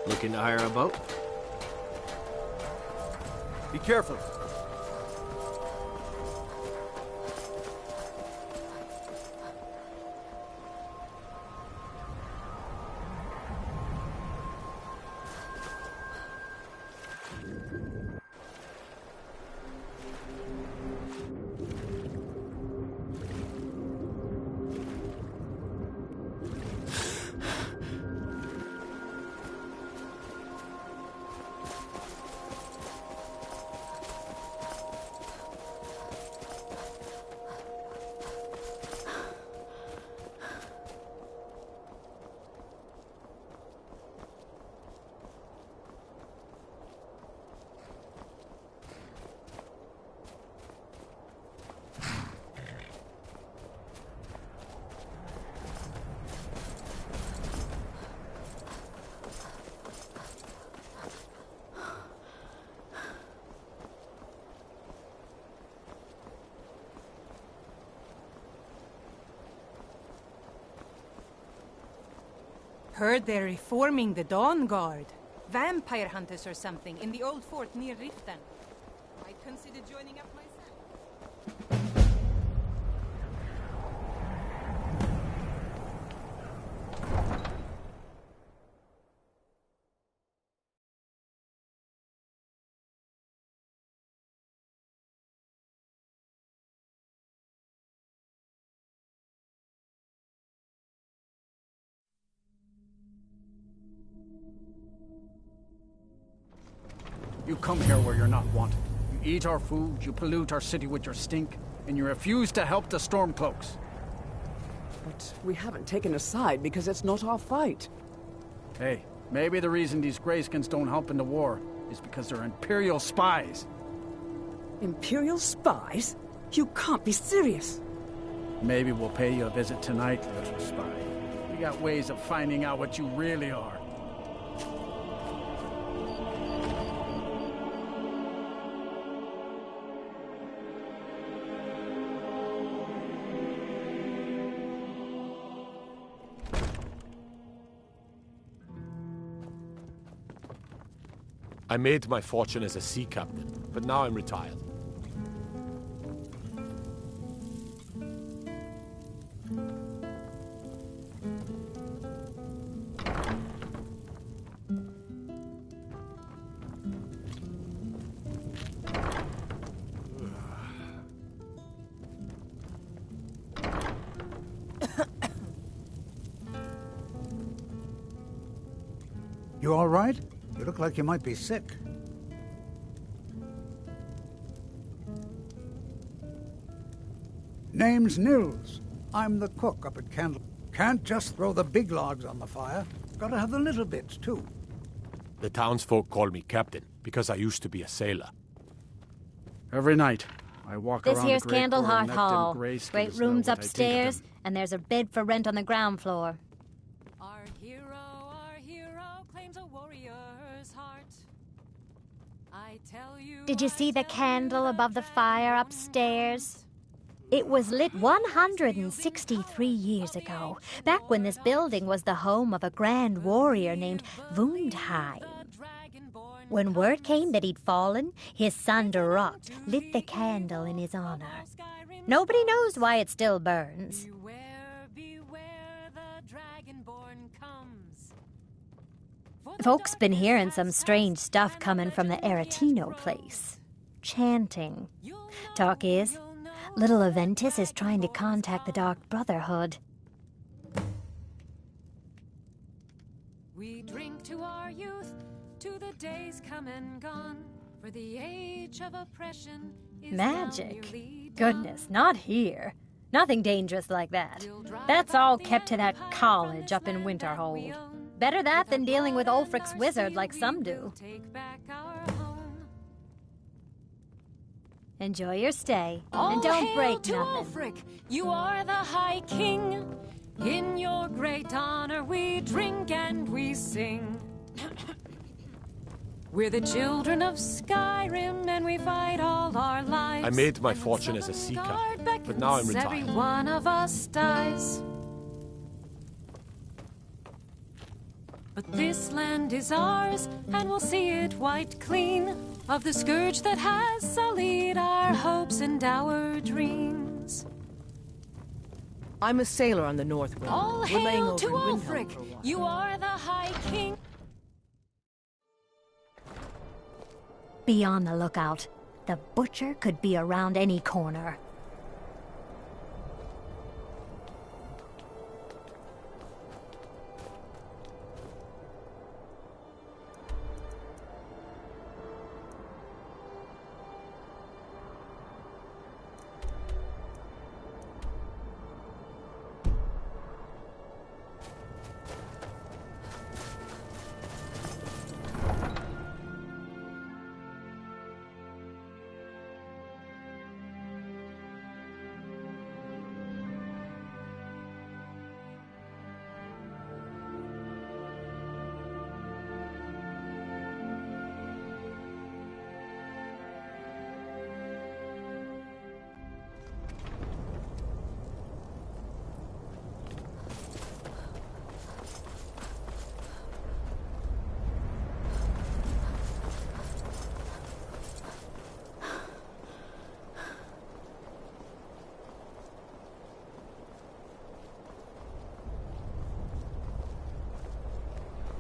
Looking to hire a boat? Be careful. Heard they're reforming the Dawn Guard. Vampire hunters or something in the old fort near Riften. I'd consider joining up myself. You come here where you're not wanted. You eat our food, you pollute our city with your stink, and you refuse to help the Stormcloaks. But we haven't taken a side because it's not our fight. Hey, maybe the reason these Greyskins don't help in the war is because they're Imperial spies. Imperial spies? You can't be serious. Maybe we'll pay you a visit tonight, little spy. We got ways of finding out what you really are. I made my fortune as a sea captain, but now I'm retired. You all right? You look like you might be sick. Name's Nils. I'm the cook up at Candle. Can't just throw the big logs on the fire. Gotta have the little bits, too. The townsfolk call me captain because I used to be a sailor. Every night, I walk This around here's the great Candlehearth Hall. Greyskins Great know rooms what I think of upstairs, them. and there's a bed for rent on the ground floor. Our hero claims a warrior's heart. I tell you. Did you see the candle above the fire upstairs? It was lit 163 years ago, back when this building was the home of a grand warrior named Wundheim. When word came that he'd fallen, his son Durok lit the candle in his honor. Nobody knows why it still burns. Beware, the dragonborn comes. Folks been hearing some strange stuff coming from the Aretino place. Chanting. Talk is, little Aventus is trying to contact the Dark Brotherhood. We drink to our youth, to the days come and gone, for the age of oppression is Magic? nearly done. Goodness, not here. Nothing dangerous like that. That's all kept to that college up in Winterhold. Better that than dealing with Ulfric's wizard like some do. Take back our home. Enjoy your stay, All and don't hail break to nothing. Ulfric, you are the High King. In your great honor we drink and we sing. We're the children of Skyrim and we fight all our lives. I made my And when fortune as a Southern sea Guard captain, but now I'm beckons, every retired. one of us dies. But this land is ours, and we'll see it wiped clean of the scourge that has sullied our hopes and our dreams. I'm a sailor on the North Wind. All We're laying hail over to in Windhelm Ulfric! for a while. You are the High King. Be on the lookout. The butcher could be around any corner.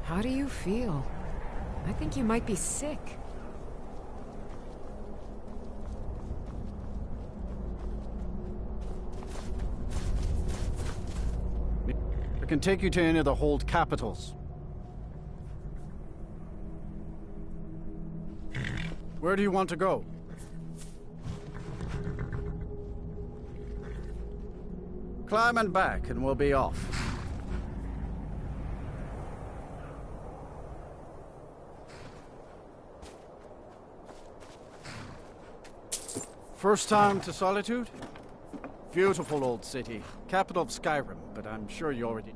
How do you feel? I think you might be sick. I can take you to any of the hold capitals. Where do you want to go? Climb and back, and we'll be off. First time to Solitude? Beautiful old city. Capital of Skyrim, but I'm sure you already...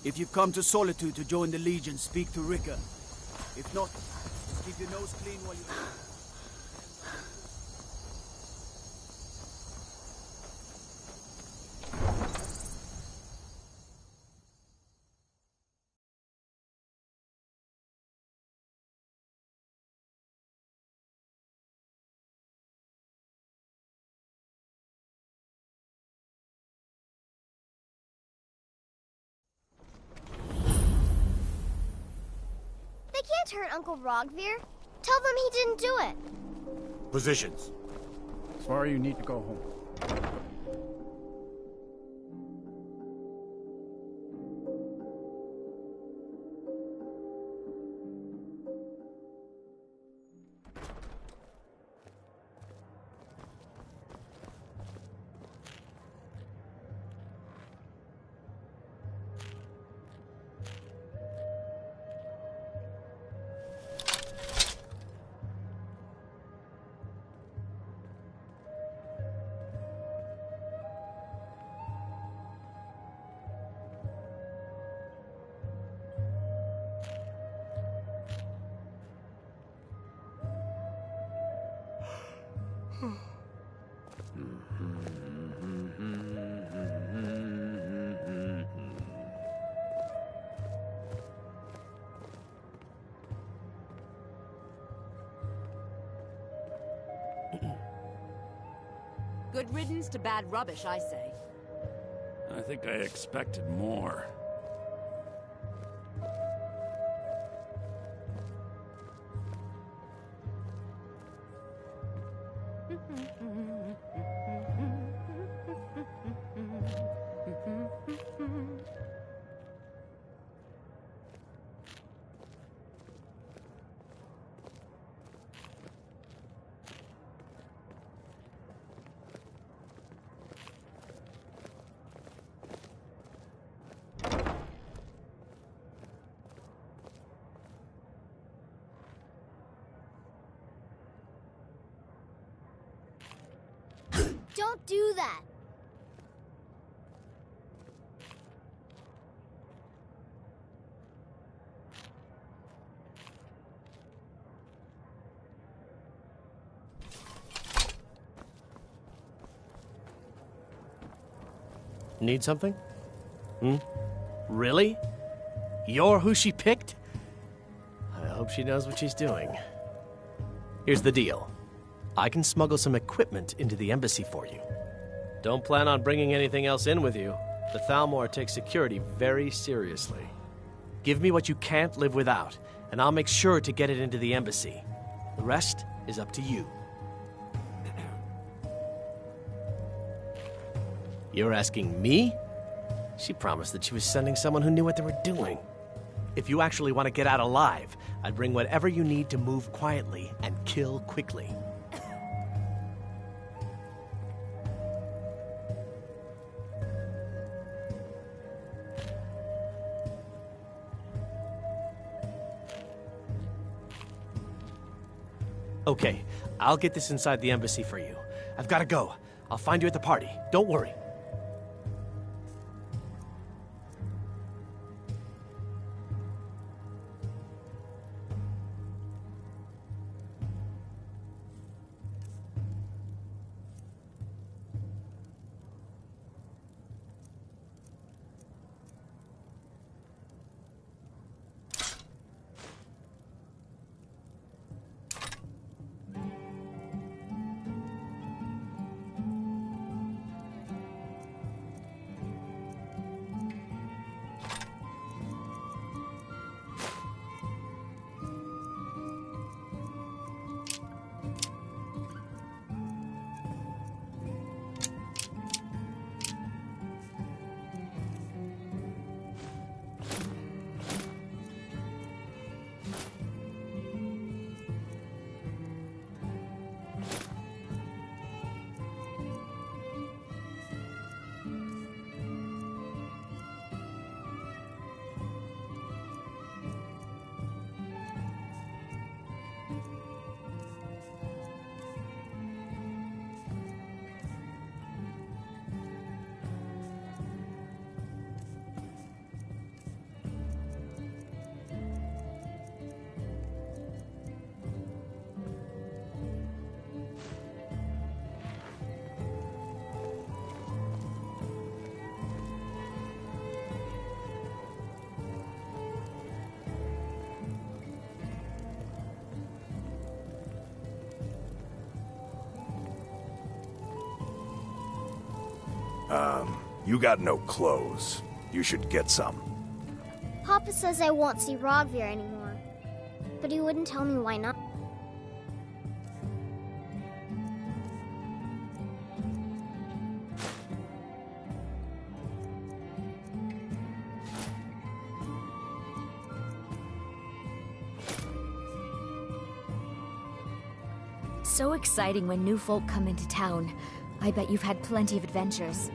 If you've come to Solitude to join the Legion, speak to Rika. If not, just keep your nose clean while you're here. They can't hurt Uncle Rogvir. Tell them he didn't do it. Positions. Sorry, you need to go home. Good riddance to bad rubbish, I say. I think I expected more. Don't do that. Need something? Really? You're who she picked? I hope she knows what she's doing. Here's the deal. I can smuggle some equipment into the embassy for you. Don't plan on bringing anything else in with you. The Thalmor takes security very seriously. Give me what you can't live without, and I'll make sure to get it into the embassy. The rest is up to you. You're asking me? She promised that she was sending someone who knew what they were doing. If you actually want to get out alive, I'd bring whatever you need to move quietly and kill quickly. Okay, I'll get this inside the embassy for you. I've got to go. I'll find you at the party. Don't worry. You got no clothes. You should get some. Papa says I won't see Rogvir anymore, but he wouldn't tell me why not. So exciting when new folk come into town. I bet you've had plenty of adventures.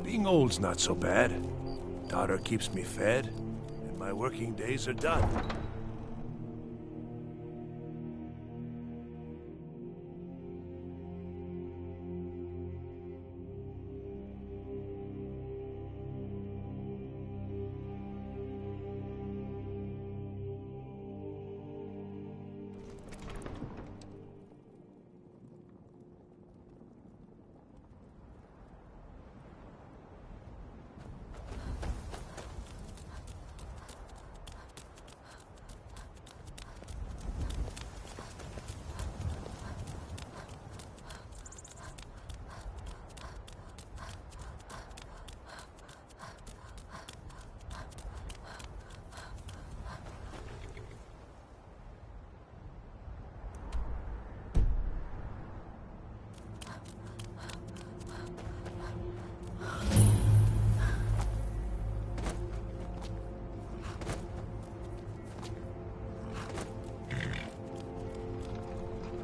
Being old's not so bad. Daughter keeps me fed, and my working days are done.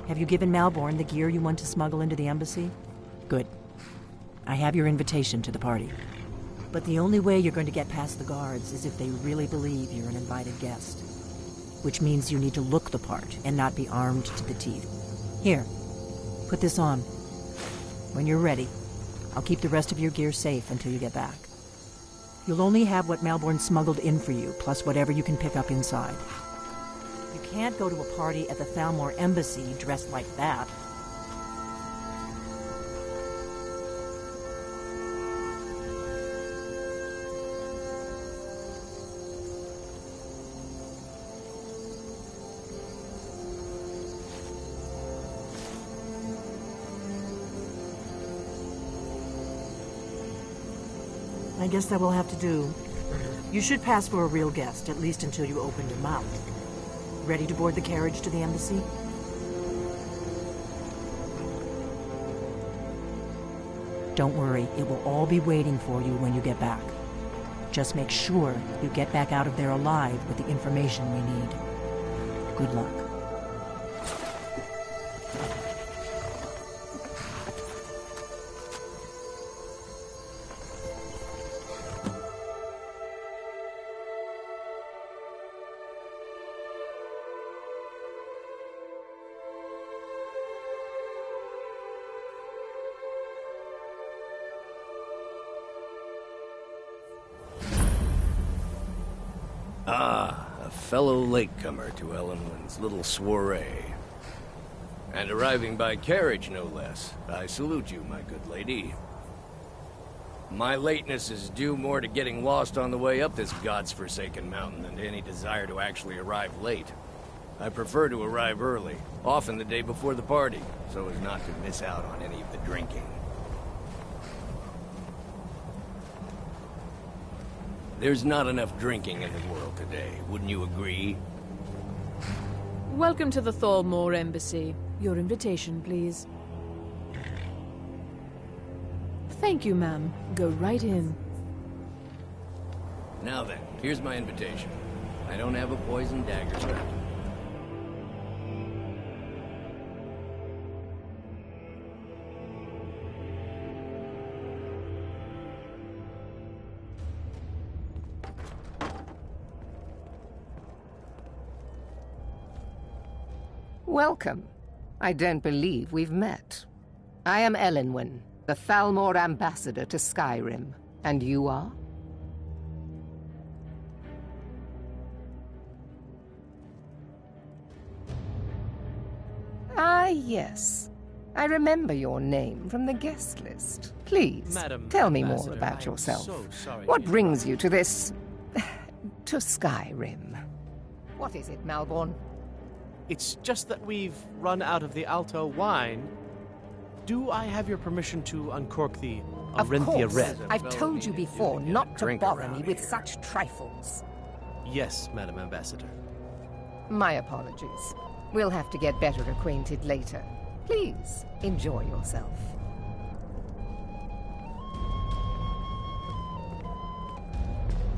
Have you given Malborn the gear you want to smuggle into the embassy? Good. I have your invitation to the party. But the only way you're going to get past the guards is if they really believe you're an invited guest. Which means you need to look the part and not be armed to the teeth. Here, put this on. When you're ready, I'll keep the rest of your gear safe until you get back. You'll only have what Malborn smuggled in for you, plus whatever you can pick up inside. You can't go to a party at the Thalmor Embassy dressed like that. I guess that will have to do. You should pass for a real guest, at least until you open your mouth. Ready to board the carriage to the embassy? Don't worry, it will all be waiting for you when you get back. Just make sure you get back out of there alive with the information we need. Good luck. Ah, a fellow latecomer to Ellenwyn's little soiree. And arriving by carriage, no less. I salute you, my good lady. My lateness is due more to getting lost on the way up this god's-forsaken mountain than to any desire to actually arrive late. I prefer to arrive early, often the day before the party, so as not to miss out on any of the drinking. There's not enough drinking in the world today, wouldn't you agree? Welcome to the Thalmor Embassy. Your invitation, please. Thank you, ma'am. Go right in. Now then, here's my invitation. I don't have a poison dagger strapped. Welcome. I don't believe we've met. I am Elenwen, the Thalmor ambassador to Skyrim. And you are? Ah, yes. I remember your name from the guest list. Please, Madam tell me Ambassador, more about I am yourself. so sorry What to brings you to this... to Skyrim? What is it, Malborn? It's just that we've run out of the Alto wine. Do I have your permission to uncork the Of Arinthia course. Red? I've told you before not to drink bother around me with such trifles. Yes, Madam Ambassador. My apologies. We'll have to get better acquainted later. Please, enjoy yourself.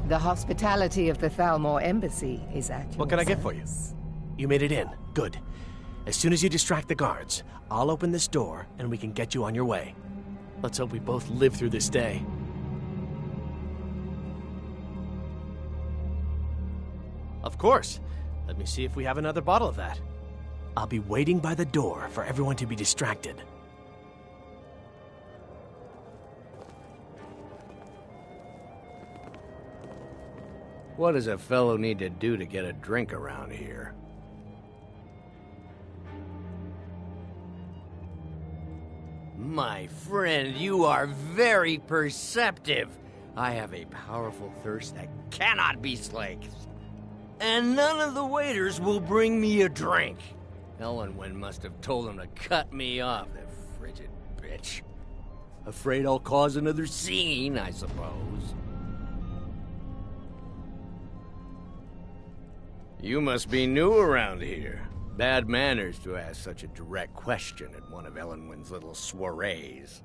The hospitality of the Thalmor Embassy is at your What can I get for you? service. You made it in. Good. As soon as you distract the guards, I'll open this door and we can get you on your way. Let's hope we both live through this day. Of course. Let me see if we have another bottle of that. I'll be waiting by the door for everyone to be distracted. What does a fellow need to do to get a drink around here? My friend, you are very perceptive. I have a powerful thirst that cannot be slaked. And none of the waiters will bring me a drink. Ellenwen must have told him to cut me off, the frigid bitch. Afraid I'll cause another scene, I suppose. You must be new around here. Bad manners to ask such a direct question at one of Ellenwen's little soirees.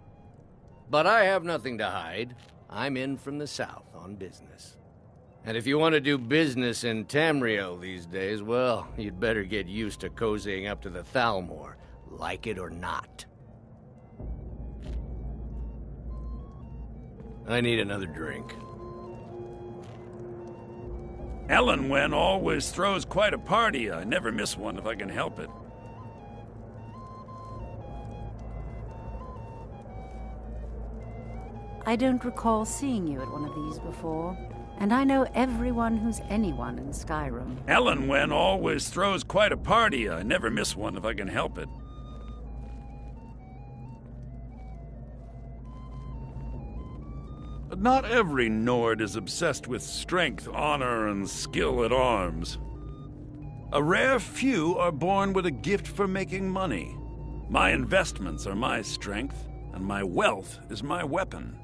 But I have nothing to hide. I'm in from the south on business. And if you want to do business in Tamriel these days, well, you'd better get used to cozying up to the Thalmor. like it or not. I need another drink. Elenwen always throws quite a party. I never miss one if I can help it. I don't recall seeing you at one of these before, and I know everyone who's anyone in Skyrim. Elenwen always throws quite a party. I never miss one if I can help it. But not every Nord is obsessed with strength, honor, and skill at arms. A rare few are born with a gift for making money. My investments are my strength, and my wealth is my weapon.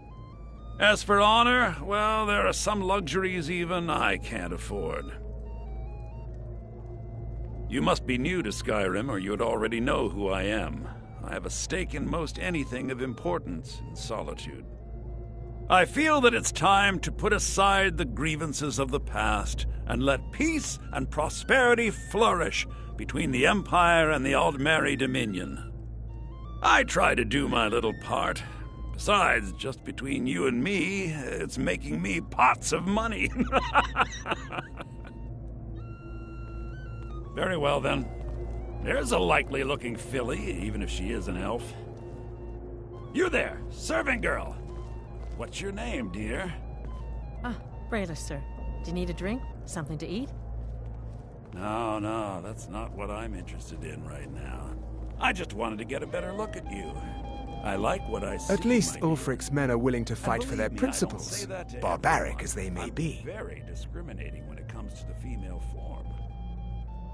As for honor, well, there are some luxuries even I can't afford. You must be new to Skyrim, or you'd already know who I am. I have a stake in most anything of importance in Solitude. I feel that it's time to put aside the grievances of the past and let peace and prosperity flourish between the Empire and the Aldmeri Dominion. I try to do my little part. Besides, just between you and me, it's making me pots of money. Very well, then. There's a likely-looking filly, even if she is an elf. You there, serving girl. What's your name, dear? Ah, Brayless, sir. Do you need a drink? Something to eat? No, that's not what I'm interested in right now. I just wanted to get a better look at you. I like what I see. At least Ulfric's men are willing to fight for their principles, barbaric as they may be. Very discriminating when it comes to the female form.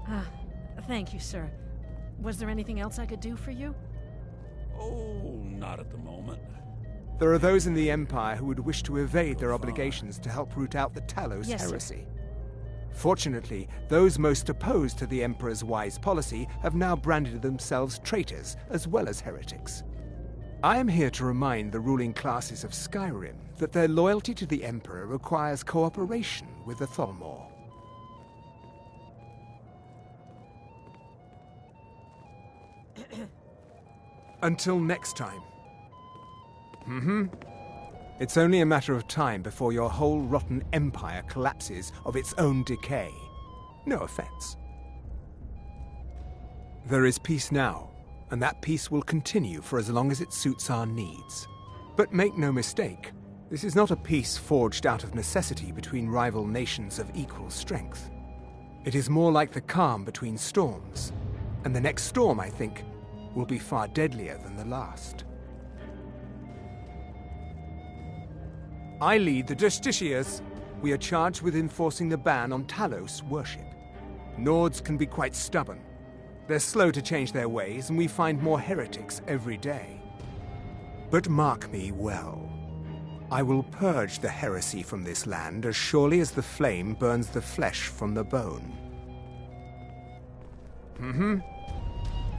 Ah, thank you, sir. Was there anything else I could do for you? Oh, not at the moment. There are those in the Empire who would wish to evade their obligations to help root out the Talos heresy. Fortunately, those most opposed to the Emperor's wise policy have now branded themselves traitors as well as heretics. I am here to remind the ruling classes of Skyrim that their loyalty to the Emperor requires cooperation with the Thalmor. Until next time. It's only a matter of time before your whole rotten empire collapses of its own decay. No offense. There is peace now, and that peace will continue for as long as it suits our needs. But make no mistake, this is not a peace forged out of necessity between rival nations of equal strength. It is more like the calm between storms, and the next storm, I think, will be far deadlier than the last. I lead the Justiciars. We are charged with enforcing the ban on Talos worship. Nords can be quite stubborn. They're slow to change their ways, and we find more heretics every day. But mark me well. I will purge the heresy from this land as surely as the flame burns the flesh from the bone.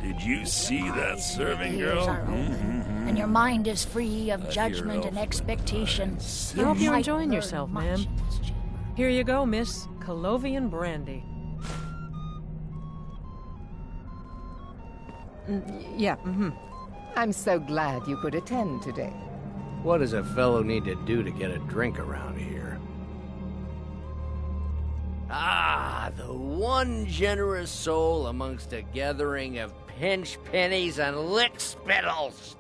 Did you see that serving girl? And your mind is free of judgment and expectation. I hope you're enjoying yourself, ma'am. Here you go, Miss Colovian Brandy. Yeah, I'm so glad you could attend today. What does a fellow need to do to get a drink around here? Ah, the one generous soul amongst a gathering of pinch pennies and lick spittles.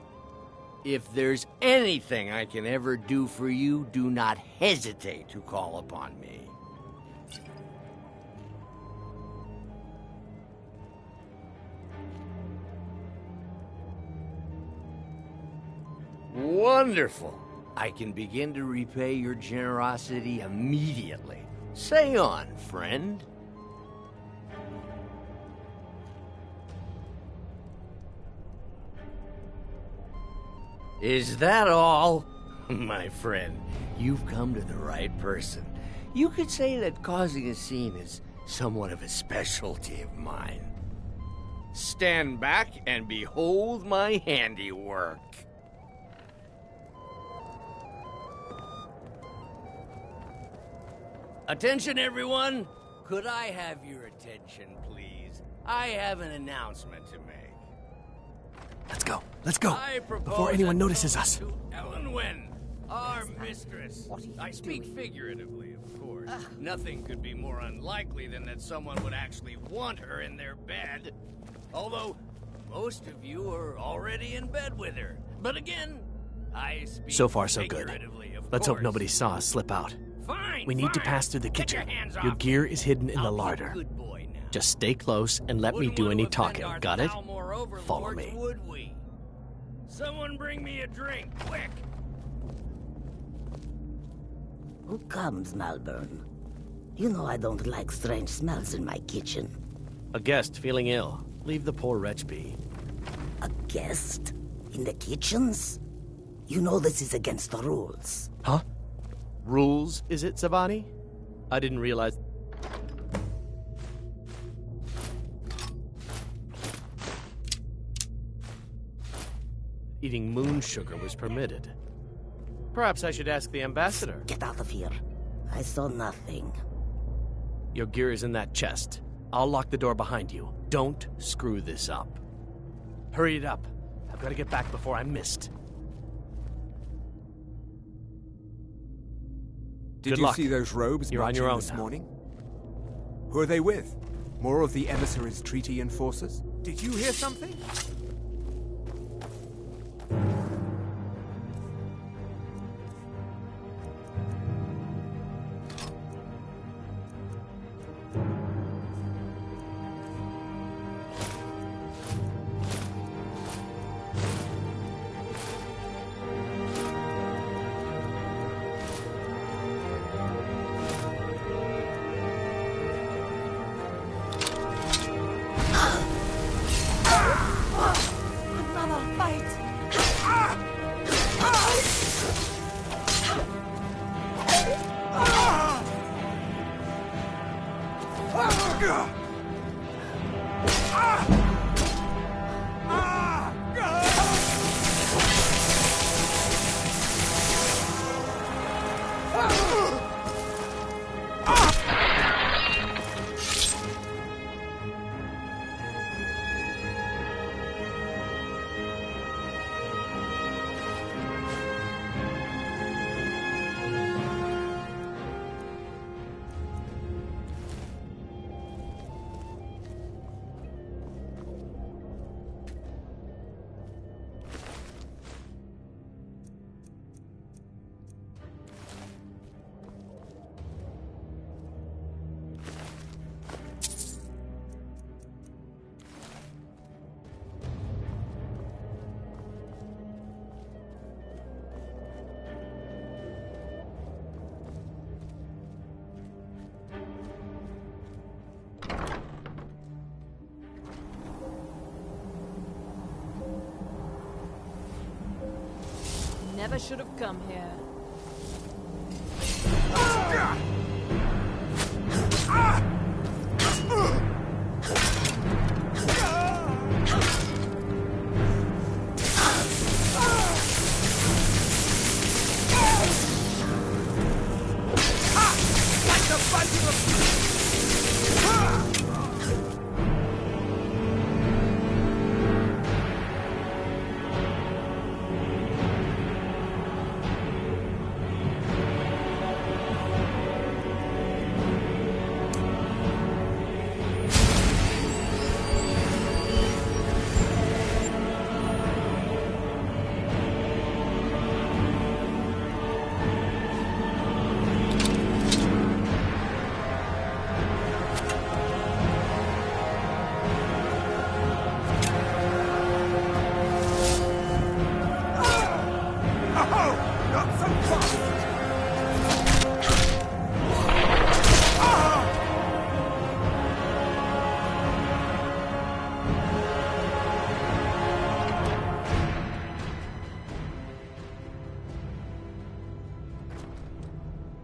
If there's anything I can ever do for you, do not hesitate to call upon me. Wonderful. I can begin to repay your generosity immediately. Say on, friend. Is that all? My friend, you've come to the right person. You could say that causing a scene is somewhat of a specialty of mine. Stand back and behold my handiwork. Attention, everyone! Could I have your attention, please? I have an announcement to make. Let's go. I propose Before anyone a notices toast us. to Elenwen, our mistress. I speak figuratively, of course. Nothing could be more unlikely than that someone would actually want her in their bed. Although, most of you are already in bed with her. But again, I speak So far, so good. figuratively, of Let's hope course. nobody saw us slip out. Fine, We need to fine. pass through the Get kitchen. your hands Your off gear is hidden in the I'll be a larder. good boy now. Just stay close and let me Wouldn't do want any to offend talking. our Got it? Thalmor overlords, Follow me. Would we? Someone bring me a drink, quick! Who comes, Malvern? You know I don't like strange smells in my kitchen. A guest feeling ill. Leave the poor wretch be. A guest? In the kitchens? You know this is against the rules. Huh? Rules, is it, Savani? I didn't realize... Eating moon sugar was permitted. Perhaps I should ask the ambassador. Get out of here. I saw nothing. Your gear is in that chest. I'll lock the door behind you. Don't screw this up. Hurry it up. I've got to get back before I'm missed. Did Good you luck. see those robes You're on your marching own this now. morning? Who are they with? More of the emissaries' treaty enforcers? Did you hear something? Another fight! Never should have come here.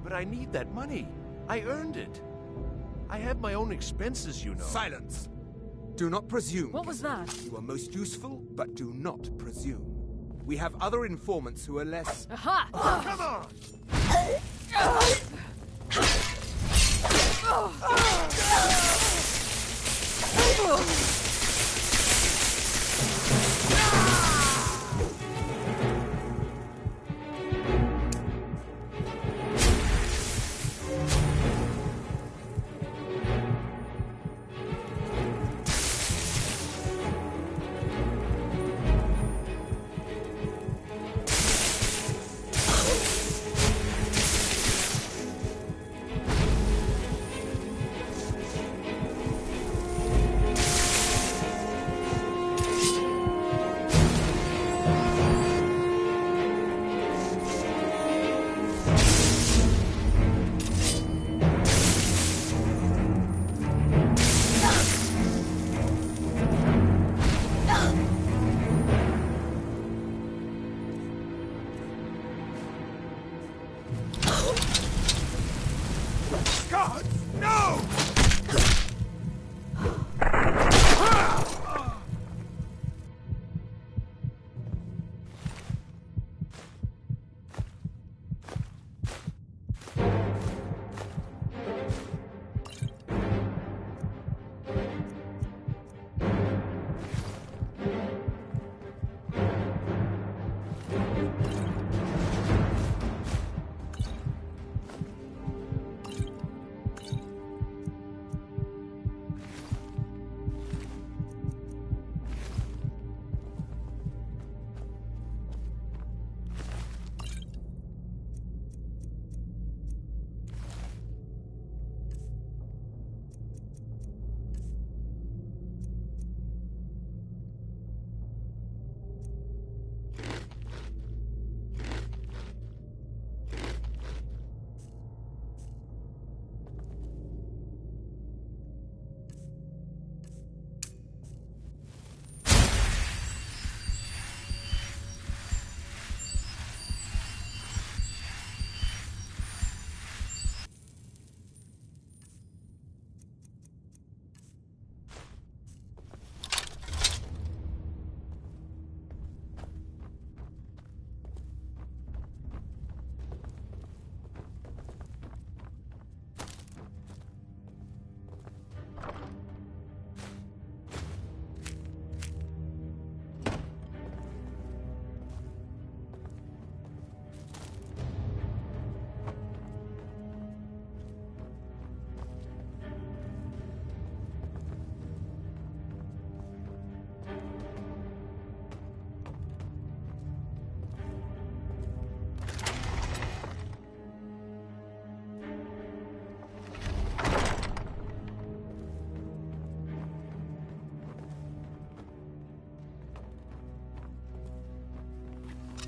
But I need that money. I earned it. I have my own expenses, you know. Silence! Do not presume. What was that? You are most useful, but do not presume. We have other informants who are less... Aha! Come on!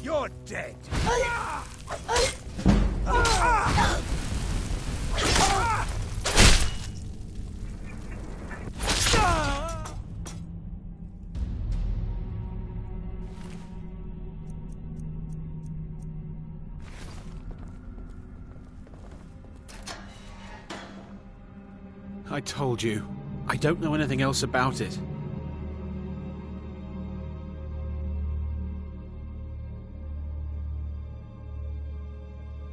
You're dead. I told you. I don't know anything else about it.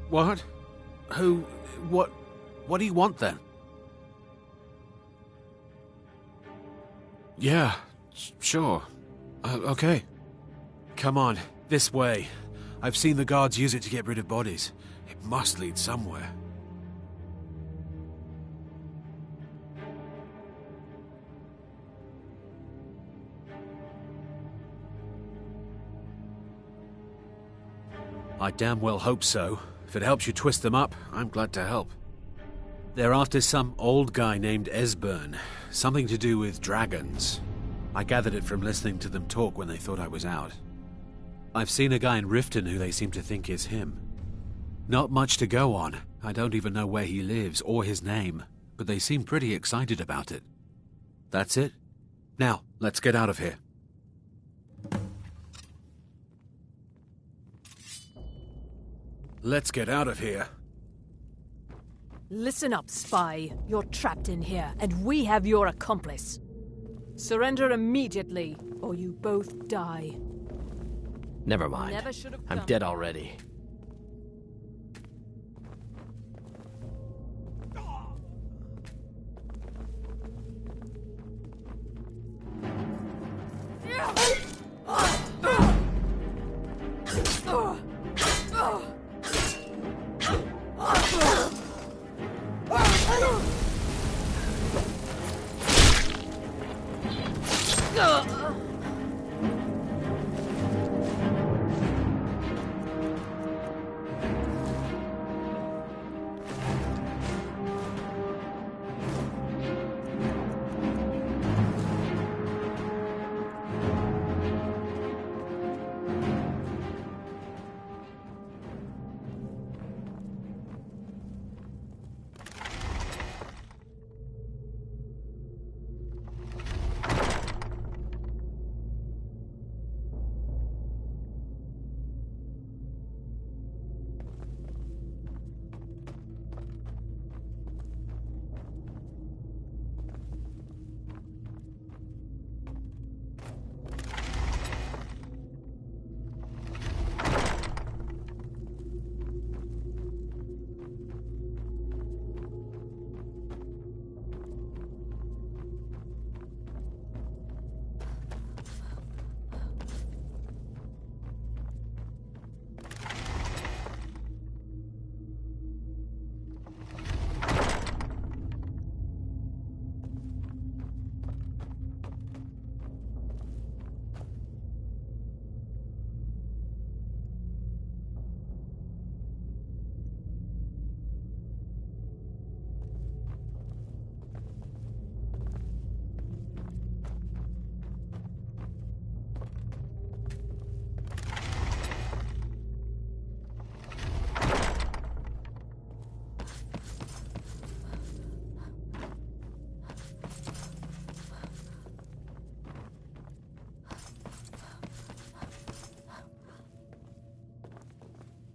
What? Who? What? What do you want then? Yeah, sure. Okay. Come on, this way. I've seen the guards use it to get rid of bodies. It must lead somewhere. I damn well hope so. If it helps you twist them up, I'm glad to help. They're after some old guy named Esbern. Something to do with dragons. I gathered it from listening to them talk when they thought I was out. I've seen a guy in Riften who they seem to think is him. Not much to go on. I don't even know where he lives or his name, but they seem pretty excited about it. That's it. Now, let's get out of here. Let's get out of here. Listen up, spy. You're trapped in here, and we have your accomplice. Surrender immediately, or you both die. Never mind. Never should have I'm come. dead already.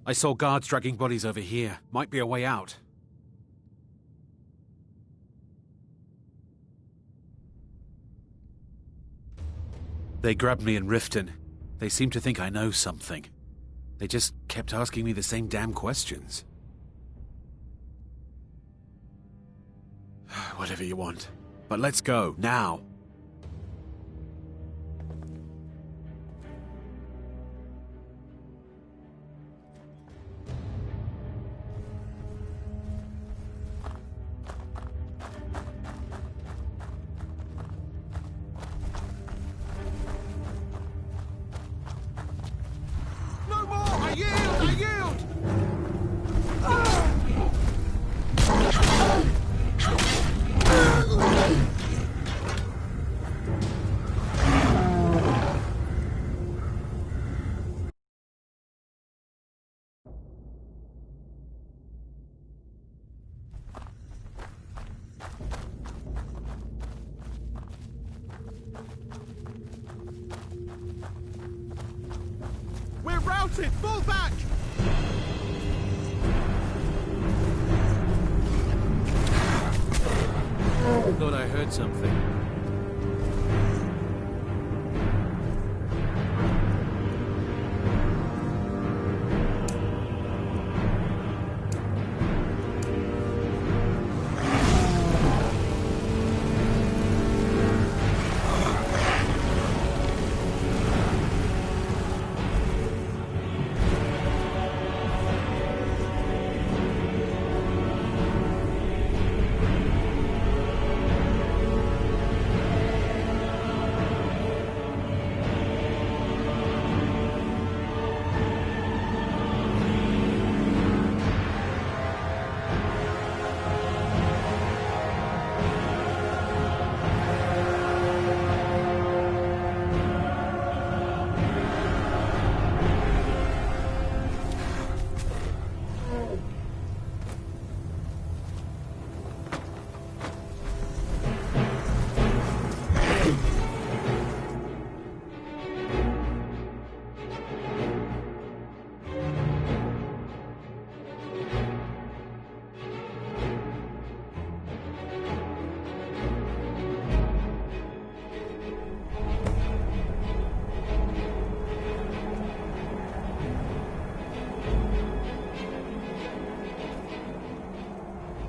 I saw guards dragging bodies over here. Might be a way out. They grabbed me in Riften. They seem to think I know something. They just kept asking me the same damn questions. Whatever you want. But let's go, now. That's it! Fall back! I thought I heard something.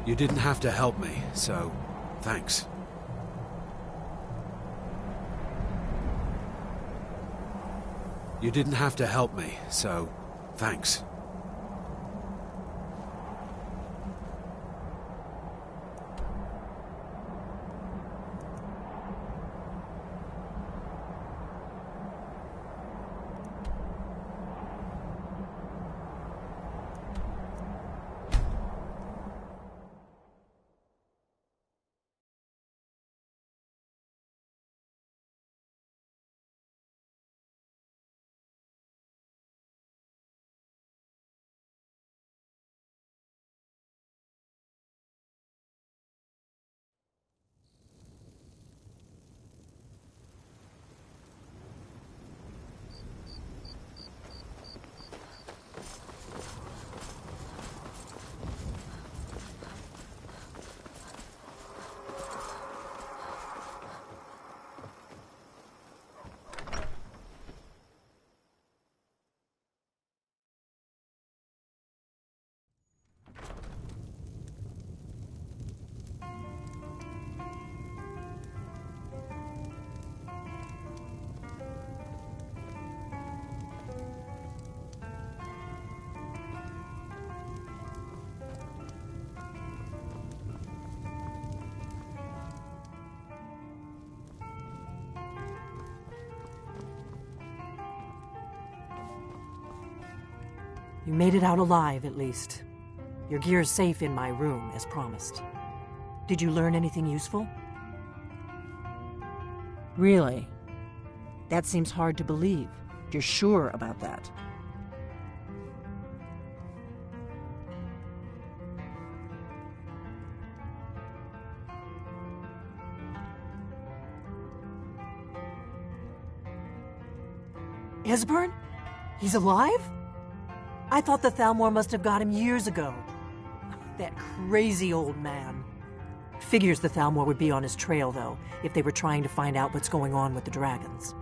You didn't have to help me, so thanks. You didn't have to help me, so thanks. You made it out alive, at least. Your gear's safe in my room, as promised. Did you learn anything useful? Really? That seems hard to believe. You're sure about that? Esbern? He's alive? I thought the Thalmor must have got him years ago. That crazy old man. Figures the Thalmor would be on his trail, though, if they were trying to find out what's going on with the dragons.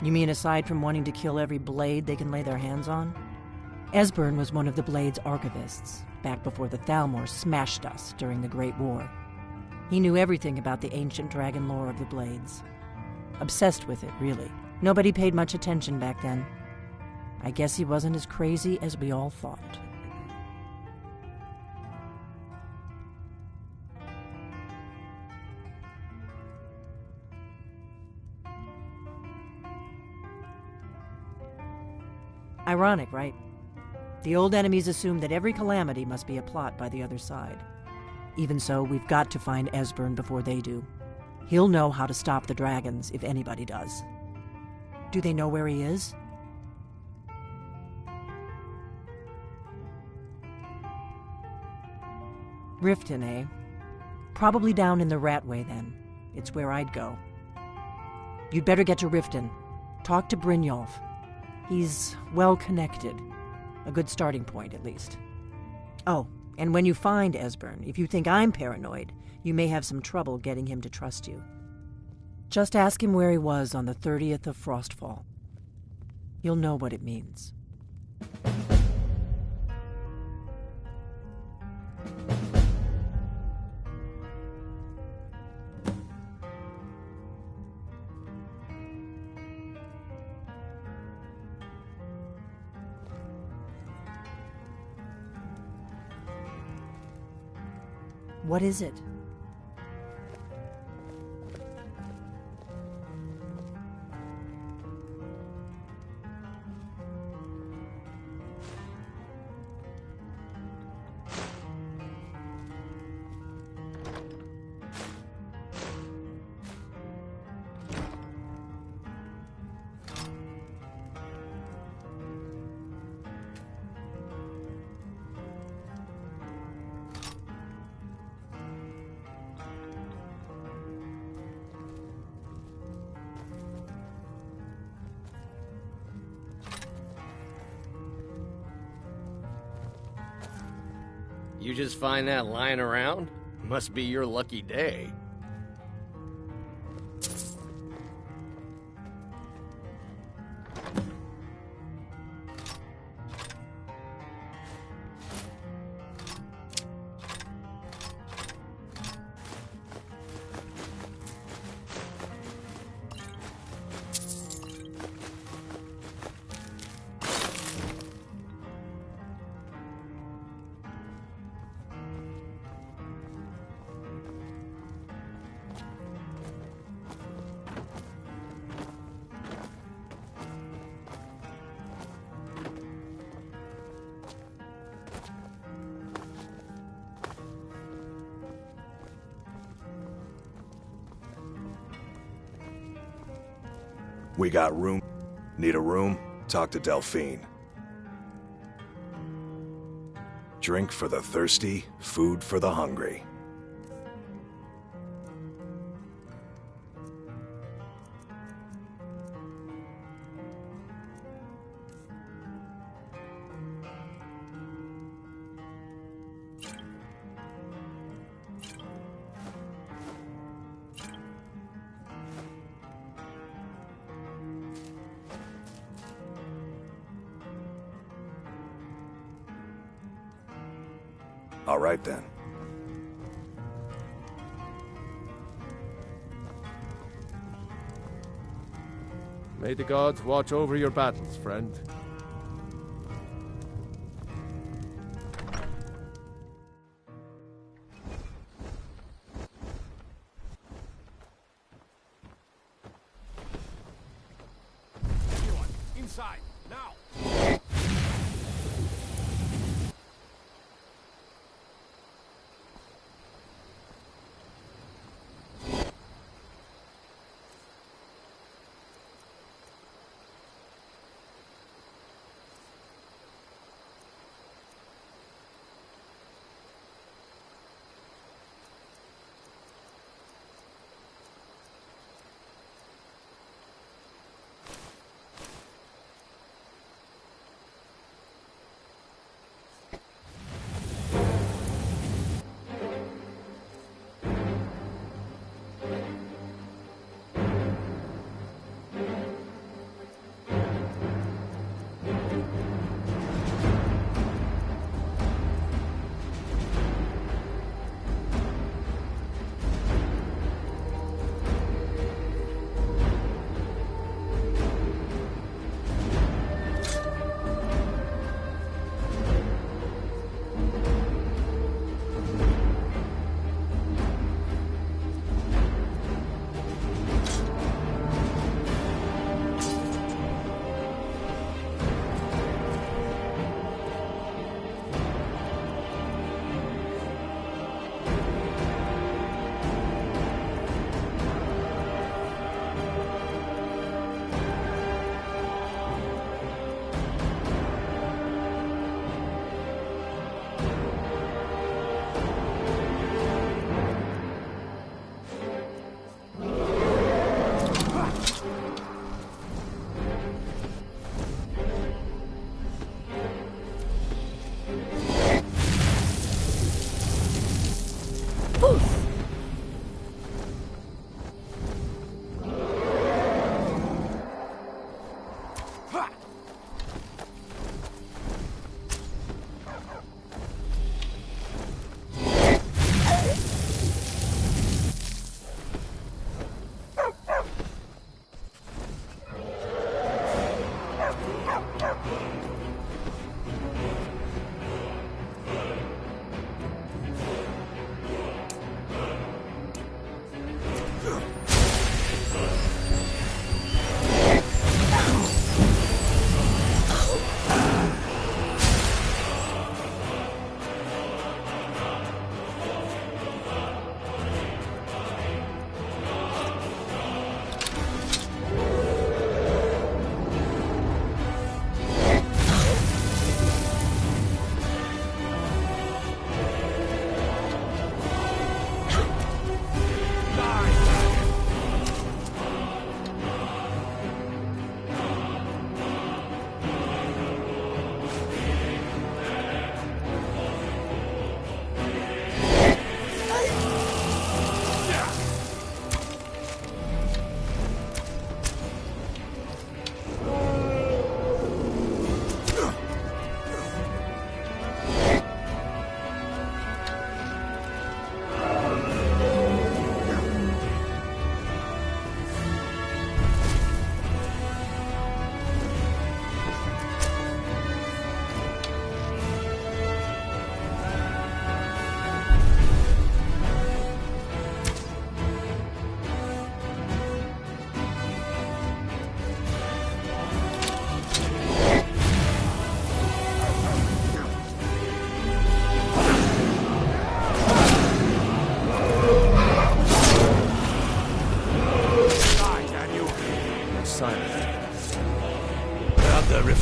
You mean aside from wanting to kill every blade they can lay their hands on? Esbern was one of the Blade's archivists, back before the Thalmor smashed us during the Great War. He knew everything about the ancient dragon lore of the Blades. Obsessed with it, really. Nobody paid much attention back then. I guess he wasn't as crazy as we all thought. Ironic, right? The old enemies assume that every calamity must be a plot by the other side. Even so, we've got to find Esbern before they do. He'll know how to stop the dragons, if anybody does. Do they know where he is? Riften, eh? Probably down in the Ratway, then. It's where I'd go. You'd better get to Riften. Talk to Brynjolf. He's well connected. A good starting point, at least. Oh, and when you find Esbern, if you think I'm paranoid, you may have some trouble getting him to trust you. Just ask him where he was on the 30th of Frostfall. You'll know what it means. What is it? You just find that lying around? Must be your lucky day. We got room. Need a room? Talk to Delphine. Drink for the thirsty, food for the hungry. All right, then. May the gods watch over your battles, friend. Everyone, inside, now!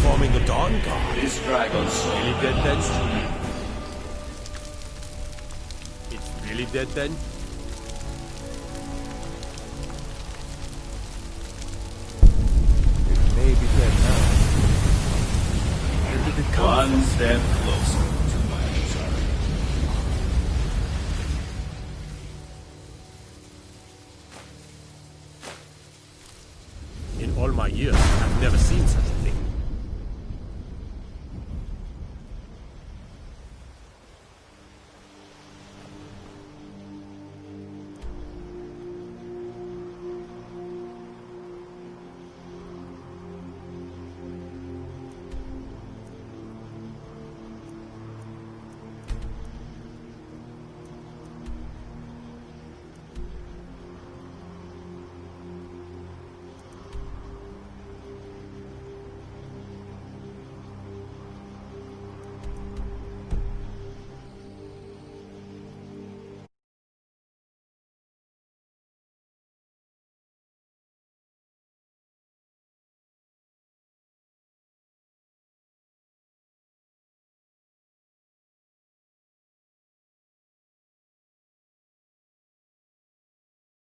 forming the Dawn Guard. This dragon's really dead then? It's really dead then? It may be dead now. Where did it come One from? step closer to my return. In all my years, I've never seen such